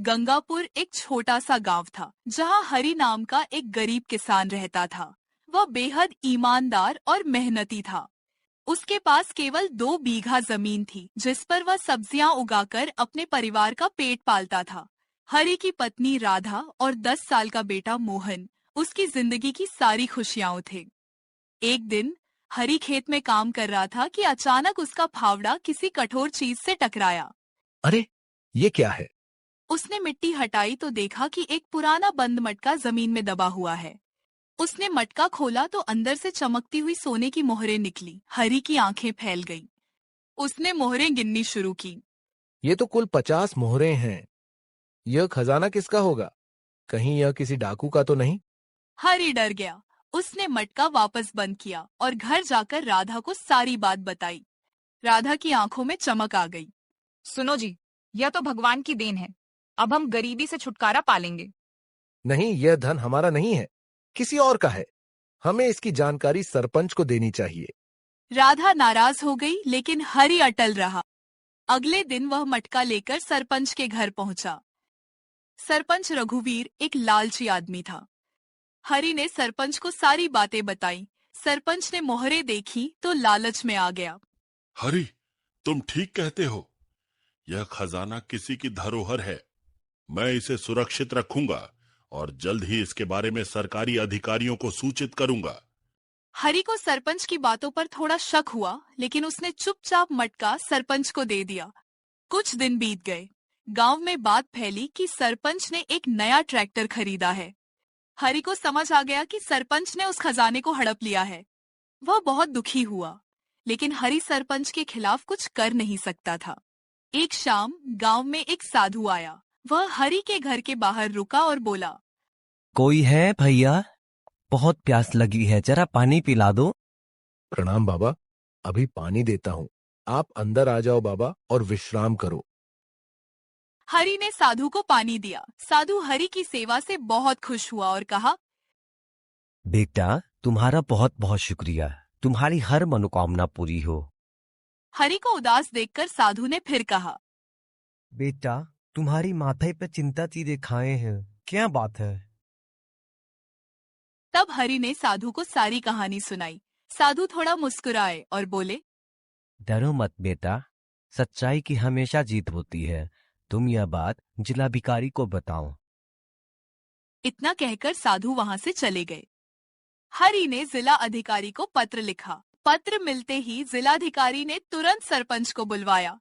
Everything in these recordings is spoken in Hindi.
गंगापुर एक छोटा सा गांव था जहां हरि नाम का एक गरीब किसान रहता था। वह बेहद ईमानदार और मेहनती था। उसके पास केवल 2 बीघा जमीन थी जिस पर वह सब्जियां उगाकर अपने परिवार का पेट पालता था। हरि की पत्नी राधा और 10 साल का बेटा मोहन उसकी जिंदगी की सारी खुशियां थे। एक दिन हरि खेत में काम कर रहा था कि अचानक उसका फावड़ा किसी कठोर चीज से टकराया। अरे, ये क्या है? उसने मिट्टी हटाई तो देखा कि एक पुराना बंद मटका जमीन में दबा हुआ है। उसने मटका खोला तो अंदर से चमकती हुई सोने की मोहरें निकली। हरि की आंखें फैल गईं। उसने मोहरें गिननी शुरू की। ये तो कुल 50 मोहरें हैं। यह खजाना किसका होगा? कहीं यह किसी डाकू का तो नहीं? हरि डर गया। उसने मटका वापस बंद किया और घर जाकर राधा को सारी बात बताई। राधा की आंखों में चमक आ गई। सुनो जी, यह तो भगवान की देन है। अब हम गरीबी से छुटकारा पालेंगे। नहीं, यह धन हमारा नहीं है, किसी और का है। हमें इसकी जानकारी सरपंच को देनी चाहिए। राधा नाराज हो गई लेकिन हरि अटल रहा। अगले दिन वह मटका लेकर सरपंच के घर पहुंचा। सरपंच रघुवीर एक लालची आदमी था। हरि ने सरपंच को सारी बातें बताई। सरपंच ने मोहरें देखी तो लालच में आ गया। हरि, तुम ठीक कहते हो। यह खजाना किसी की धरोहर है। मैं इसे सुरक्षित रखूंगा और जल्द ही इसके बारे में सरकारी अधिकारियों को सूचित करूंगा। हरि को सरपंच की बातों पर थोड़ा शक हुआ लेकिन उसने चुपचाप मटका सरपंच को दे दिया। कुछ दिन बीत गए। गांव में बात फैली कि सरपंच ने एक नया ट्रैक्टर खरीदा है। हरि को समझ आ गया कि सरपंच ने उस खजाने को हड़प लिया है। वह बहुत दुखी हुआ लेकिन हरि सरपंच के खिलाफ कुछ कर नहीं सकता था। एक शाम गांव में एक साधु आया। वह हरि के घर के बाहर रुका और बोला, कोई है भैया? बहुत प्यास लगी है, जरा पानी पिला दो। प्रणाम बाबा, अभी पानी देता हूँ। आप अंदर आ जाओ बाबा और विश्राम करो। हरि ने साधु को पानी दिया। साधु हरि की सेवा से बहुत खुश हुआ और कहा, बेटा, तुम्हारा बहुत बहुत शुक्रिया। तुम्हारी हर मनोकामना पूरी हो। हरि को उदास देखकर साधु ने फिर कहा, बेटा, तुम्हारी माथे पे चिंता तीरे खाए हैं, क्या बात है? तब हरि ने साधु को सारी कहानी सुनाई। साधु थोड़ा मुस्कुराए और बोले, डरो मत बेटा, सच्चाई की हमेशा जीत होती है। तुम यह बात जिलाधिकारी को बताओ। इतना कहकर साधु वहां से चले गए। हरि ने जिला अधिकारी को पत्र लिखा। पत्र मिलते ही जिलाधिकारी ने तुरंत सरपंच को बुलवाया।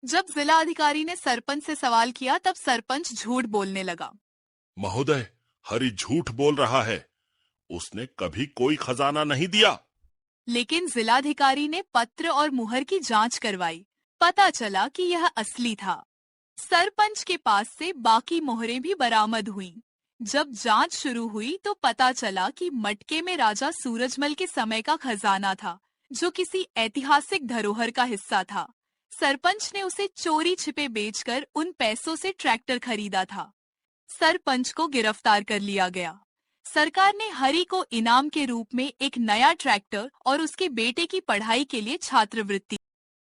जब जिलाधिकारी ने सरपंच से सवाल किया तब सरपंच झूठ बोलने लगा। महोदय, हरि झूठ बोल रहा है। उसने कभी कोई खजाना नहीं दिया। लेकिन जिलाधिकारी ने पत्र और मुहर की जांच करवाई। पता चला कि यह असली था। सरपंच के पास से बाकी मोहरें भी बरामद हुईं। जब जांच शुरू हुई तो पता चला कि मटके में राजा सूरजमल के समय का खजाना था, जो किसी ऐतिहासिक धरोहर का हिस्सा था। सरपंच ने उसे चोरी छिपे बेचकर उन पैसों से ट्रैक्टर खरीदा था। सरपंच को गिरफ्तार कर लिया गया। सरकार ने हरि को इनाम के रूप में एक नया ट्रैक्टर और उसके बेटे की पढ़ाई के लिए छात्रवृत्ति